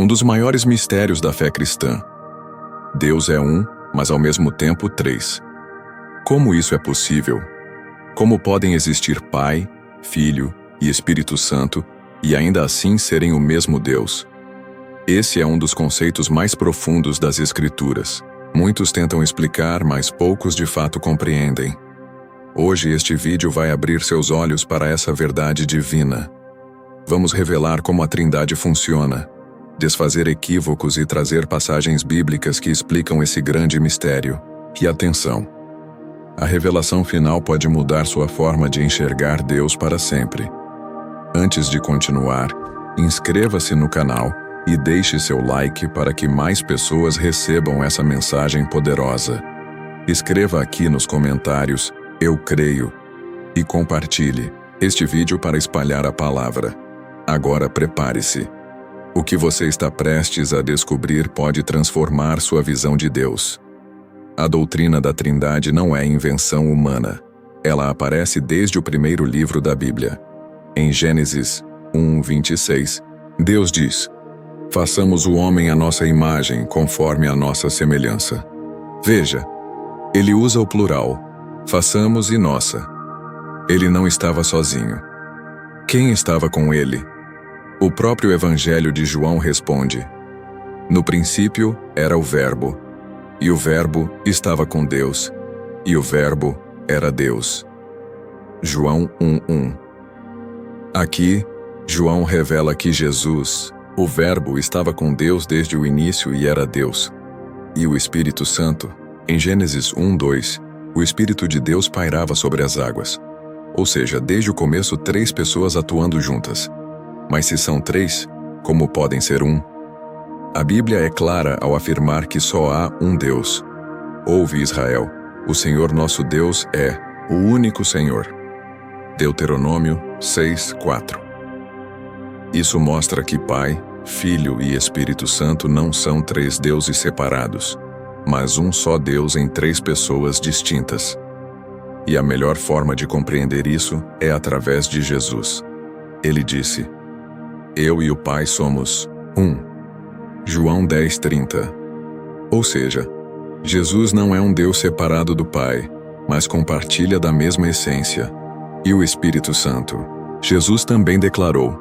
Um dos maiores mistérios da fé cristã. Deus é um, mas ao mesmo tempo três. Como isso é possível? Como podem existir Pai, Filho e Espírito Santo e ainda assim serem o mesmo Deus? Esse é um dos conceitos mais profundos das Escrituras. Muitos tentam explicar, mas poucos de fato compreendem. Hoje este vídeo vai abrir seus olhos para essa verdade divina. Vamos revelar como a Trindade funciona, desfazer equívocos e trazer passagens bíblicas que explicam esse grande mistério. E atenção! A revelação final pode mudar sua forma de enxergar Deus para sempre. Antes de continuar, inscreva-se no canal e deixe seu like para que mais pessoas recebam essa mensagem poderosa. Escreva aqui nos comentários, eu creio, e compartilhe este vídeo para espalhar a palavra. Agora prepare-se. O que você está prestes a descobrir pode transformar sua visão de Deus. A doutrina da Trindade não é invenção humana. Ela aparece desde o primeiro livro da Bíblia. Em Gênesis 1:26, Deus diz: "Façamos o homem à nossa imagem, conforme a nossa semelhança." Veja, ele usa o plural, façamos e nossa. Ele não estava sozinho. Quem estava com ele? O próprio Evangelho de João responde: "No princípio era o Verbo, e o Verbo estava com Deus, e o Verbo era Deus." João 1:1. Aqui, João revela que Jesus, o Verbo, estava com Deus desde o início e era Deus. E o Espírito Santo, em Gênesis 1:2, o Espírito de Deus pairava sobre as águas. Ou seja, desde o começo 3 pessoas atuando juntas. Mas se são 3, como podem ser um? A Bíblia é clara ao afirmar que só há um Deus. Ouve, Israel, o Senhor nosso Deus é o único Senhor. Deuteronômio 6:4. Isso mostra que Pai, Filho e Espírito Santo não são 3 deuses separados, mas um só Deus em 3 pessoas distintas. E a melhor forma de compreender isso é através de Jesus. Ele disse: "Eu e o Pai somos um." João 10:30. Ou seja, Jesus não é um Deus separado do Pai, mas compartilha da mesma essência. E o Espírito Santo? Jesus também declarou: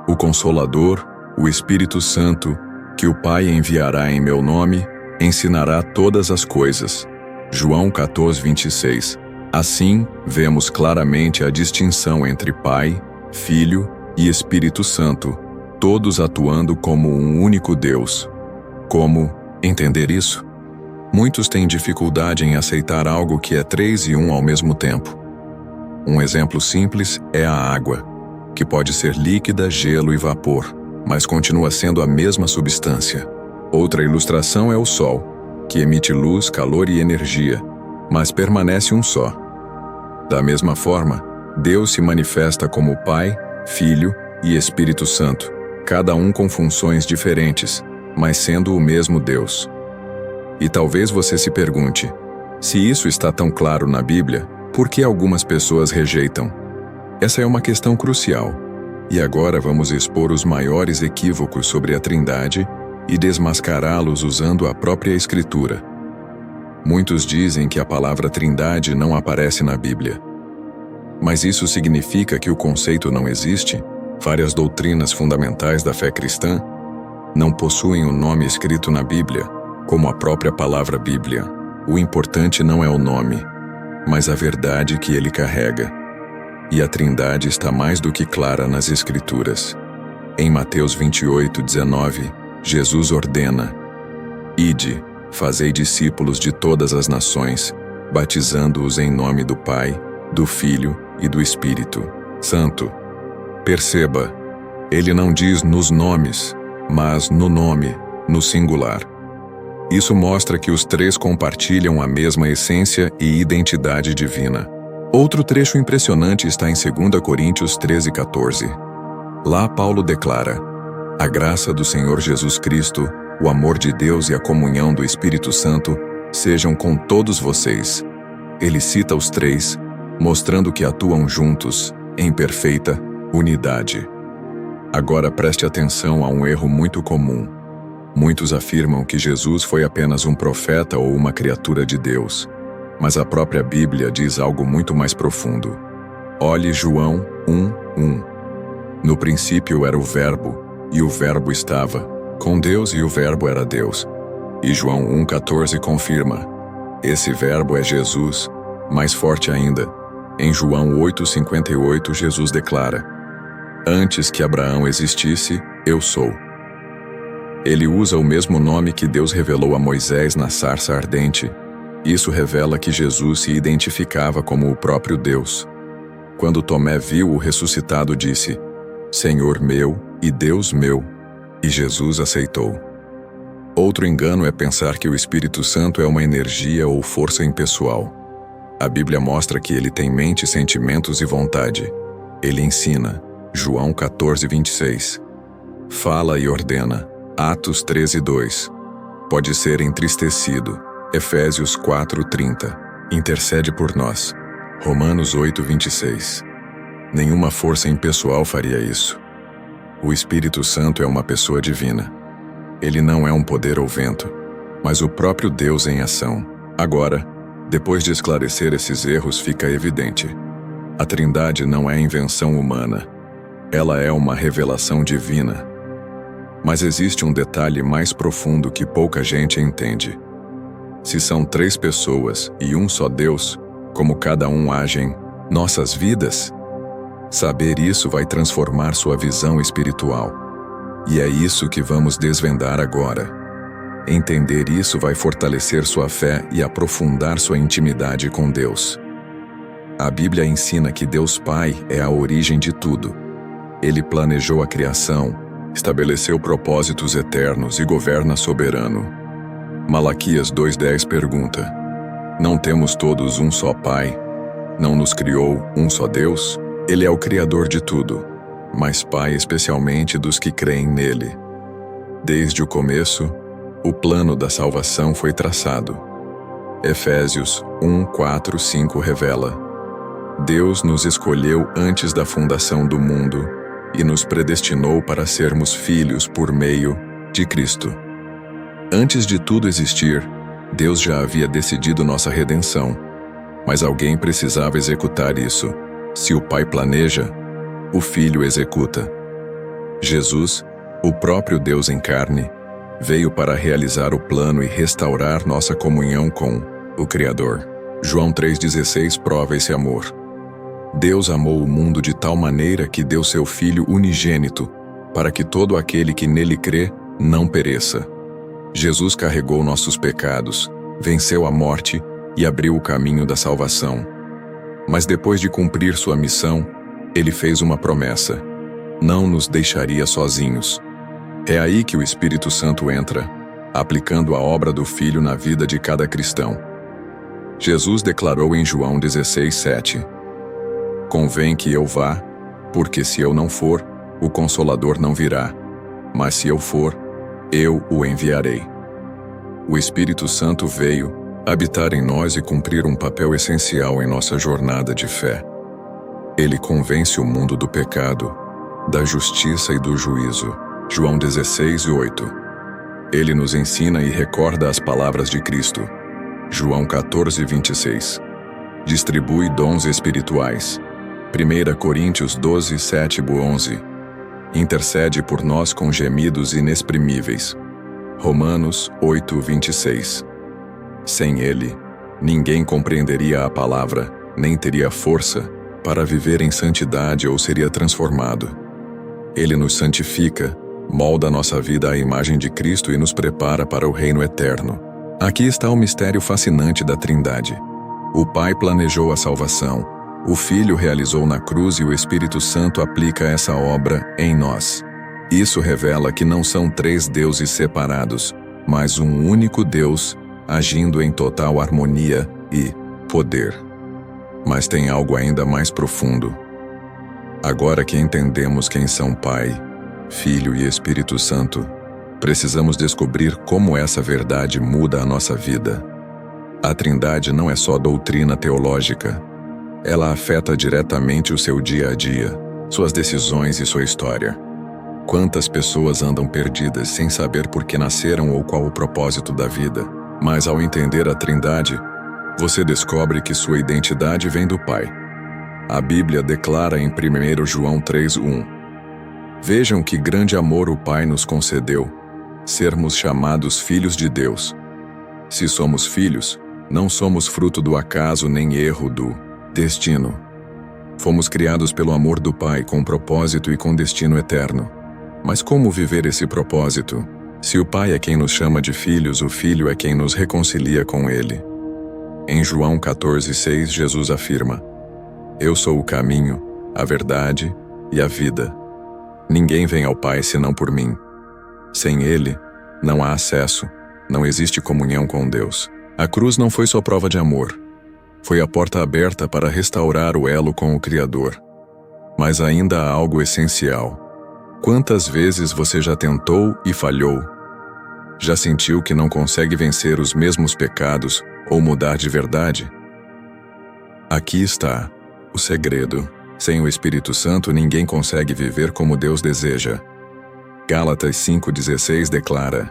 "O Consolador, o Espírito Santo, que o Pai enviará em meu nome, ensinará todas as coisas." João 14:26. Assim, vemos claramente a distinção entre Pai, Filho e Espírito Santo, todos atuando como um único Deus. Como entender isso? Muitos têm dificuldade em aceitar algo que é 3 e 1 ao mesmo tempo. Um exemplo simples é a água, que pode ser líquida, gelo e vapor, mas continua sendo a mesma substância. Outra ilustração é o Sol, que emite luz, calor e energia, mas permanece um só. Da mesma forma, Deus se manifesta como Pai, Filho e Espírito Santo, cada um com funções diferentes, mas sendo o mesmo Deus. E talvez você se pergunte: se isso está tão claro na Bíblia, por que algumas pessoas rejeitam? Essa é uma questão crucial. E agora vamos expor os maiores equívocos sobre a Trindade e desmascará-los usando a própria Escritura. Muitos dizem que a palavra Trindade não aparece na Bíblia. Mas isso significa que o conceito não existe? Várias doutrinas fundamentais da fé cristã não possuem o nome escrito na Bíblia, como a própria palavra Bíblia. O importante não é o nome, mas a verdade que ele carrega. E a Trindade está mais do que clara nas Escrituras. Em Mateus 28:19, Jesus ordena: "Ide, fazei discípulos de todas as nações, batizando-os em nome do Pai, do Filho e do Espírito Santo." Perceba, ele não diz nos nomes, mas no nome, no singular. Isso mostra que os 3 compartilham a mesma essência e identidade divina. Outro trecho impressionante está em 2 Coríntios 13:14. Lá Paulo declara: "A graça do Senhor Jesus Cristo, o amor de Deus e a comunhão do Espírito Santo sejam com todos vocês." Ele cita os 3, mostrando que atuam juntos, em perfeita unidade. Agora preste atenção a um erro muito comum. Muitos afirmam que Jesus foi apenas um profeta ou uma criatura de Deus, mas a própria Bíblia diz algo muito mais profundo. Olhe João 1:1. No princípio era o Verbo, e o Verbo estava com Deus e o Verbo era Deus. E João 1:14 confirma: esse Verbo é Jesus. Mais forte ainda, em João 8:58 Jesus declara: antes que Abraão existisse, eu sou. Ele usa o mesmo nome que Deus revelou a Moisés na sarça ardente. Isso revela que Jesus se identificava como o próprio Deus. Quando Tomé viu o ressuscitado, disse: Senhor meu e Deus meu. E Jesus aceitou. Outro engano é pensar que o Espírito Santo é uma energia ou força impessoal. A Bíblia mostra que ele tem mente, sentimentos e vontade. Ele ensina, João 14:26. Fala e ordena, Atos 13:2. Pode ser entristecido, Efésios 4:30. Intercede por nós, Romanos 8:26. Nenhuma força impessoal faria isso. O Espírito Santo é uma pessoa divina. Ele não é um poder ou vento, mas o próprio Deus em ação. Agora, depois de esclarecer esses erros, fica evidente. A Trindade não é invenção humana. Ela é uma revelação divina. Mas existe um detalhe mais profundo que pouca gente entende. Se são 3 pessoas e um só Deus, como cada um age em nossas vidas? Saber isso vai transformar sua visão espiritual. E é isso que vamos desvendar agora. Entender isso vai fortalecer sua fé e aprofundar sua intimidade com Deus. A Bíblia ensina que Deus Pai é a origem de tudo. Ele planejou a criação, estabeleceu propósitos eternos e governa soberano. Malaquias 2:10 pergunta: não temos todos um só Pai? Não nos criou um só Deus? Ele é o Criador de tudo, mas Pai especialmente dos que creem nele. Desde o começo, o plano da salvação foi traçado. Efésios 1:4-5 revela: Deus nos escolheu antes da fundação do mundo e nos predestinou para sermos filhos por meio de Cristo. Antes de tudo existir, Deus já havia decidido nossa redenção, mas alguém precisava executar isso. Se o Pai planeja, o Filho executa. Jesus, o próprio Deus em carne, veio para realizar o plano e restaurar nossa comunhão com o Criador. João 3,16 prova esse amor. Deus amou o mundo de tal maneira que deu seu Filho unigênito, para que todo aquele que nele crê não pereça. Jesus carregou nossos pecados, venceu a morte e abriu o caminho da salvação. Mas depois de cumprir sua missão, ele fez uma promessa: não nos deixaria sozinhos. É aí que o Espírito Santo entra, aplicando a obra do Filho na vida de cada cristão. Jesus declarou em João 16:7: convém que eu vá, porque se eu não for, o Consolador não virá, mas se eu for, eu o enviarei. O Espírito Santo veio habitar em nós e cumprir um papel essencial em nossa jornada de fé. Ele convence o mundo do pecado, da justiça e do juízo. João 16:8. Ele nos ensina e recorda as palavras de Cristo. João 14:26. Distribui dons espirituais. 1 Coríntios 12:7-11. Intercede por nós com gemidos inexprimíveis. Romanos 8:26. Sem ele, ninguém compreenderia a palavra, nem teria força para viver em santidade ou seria transformado. Ele nos santifica, molda nossa vida à imagem de Cristo e nos prepara para o reino eterno. Aqui está o mistério fascinante da Trindade. O Pai planejou a salvação, o Filho realizou na cruz e o Espírito Santo aplica essa obra em nós. Isso revela que não são 3 deuses separados, mas um único Deus agindo em total harmonia e poder. Mas tem algo ainda mais profundo. Agora que entendemos quem são Pai, Filho e Espírito Santo, precisamos descobrir como essa verdade muda a nossa vida. A Trindade não é só doutrina teológica. Ela afeta diretamente o seu dia a dia, suas decisões e sua história. Quantas pessoas andam perdidas sem saber por que nasceram ou qual o propósito da vida, mas ao entender a Trindade, você descobre que sua identidade vem do Pai. A Bíblia declara em 1 João 3:1: Vejam que grande amor o Pai nos concedeu, sermos chamados filhos de Deus. Se somos filhos, não somos fruto do acaso nem erro do destino. Fomos criados pelo amor do Pai com propósito e com destino eterno. Mas como viver esse propósito? Se o Pai é quem nos chama de filhos, o Filho é quem nos reconcilia com Ele. Em João 14:6, Jesus afirma: Eu sou o caminho, a verdade e a vida. Ninguém vem ao Pai senão por mim. Sem Ele, não há acesso, não existe comunhão com Deus. A cruz não foi só prova de amor. Foi a porta aberta para restaurar o elo com o Criador. Mas ainda há algo essencial. Quantas vezes você já tentou e falhou? Já sentiu que não consegue vencer os mesmos pecados ou mudar de verdade? Aqui está o segredo. Sem o Espírito Santo, ninguém consegue viver como Deus deseja. Gálatas 5:16 declara: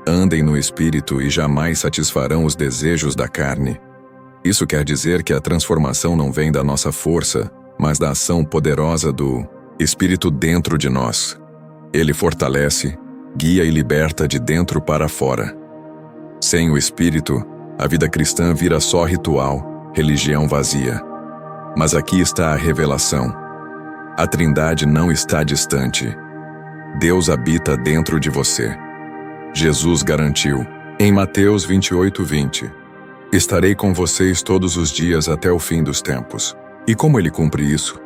Andem no Espírito e jamais satisfarão os desejos da carne. Isso quer dizer que a transformação não vem da nossa força, mas da ação poderosa do Espírito dentro de nós. Ele fortalece, guia e liberta de dentro para fora. Sem o Espírito, a vida cristã vira só ritual, religião vazia. Mas aqui está a revelação. A Trindade não está distante. Deus habita dentro de você. Jesus garantiu, em Mateus 28:20, Estarei com vocês todos os dias até o fim dos tempos. E como Ele cumpre isso?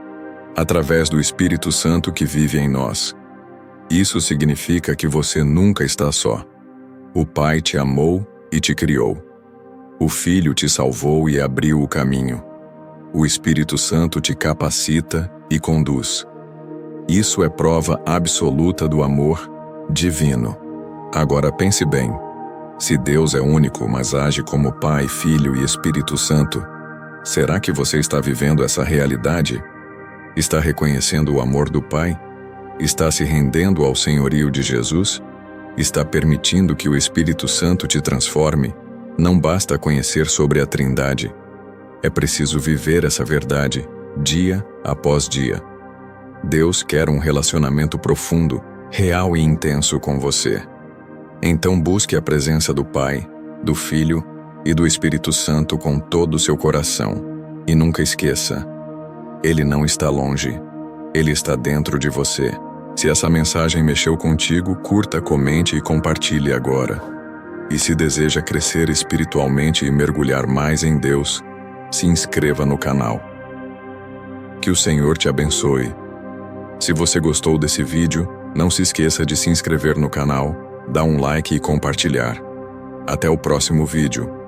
Através do Espírito Santo que vive em nós. Isso significa que você nunca está só. O Pai te amou e te criou. O Filho te salvou e abriu o caminho. O Espírito Santo te capacita e conduz. Isso é prova absoluta do amor divino. Agora pense bem. Se Deus é único, mas age como Pai, Filho e Espírito Santo, será que você está vivendo essa realidade? Está reconhecendo o amor do Pai? Está se rendendo ao senhorio de Jesus? Está permitindo que o Espírito Santo te transforme? Não basta conhecer sobre a Trindade. É preciso viver essa verdade, dia após dia. Deus quer um relacionamento profundo, real e intenso com você. Então busque a presença do Pai, do Filho e do Espírito Santo com todo o seu coração. E nunca esqueça, Ele não está longe. Ele está dentro de você. Se essa mensagem mexeu contigo, curta, comente e compartilhe agora. E se deseja crescer espiritualmente e mergulhar mais em Deus, se inscreva no canal. Que o Senhor te abençoe. Se você gostou desse vídeo, não se esqueça de se inscrever no canal, dar um like e compartilhar. Até o próximo vídeo.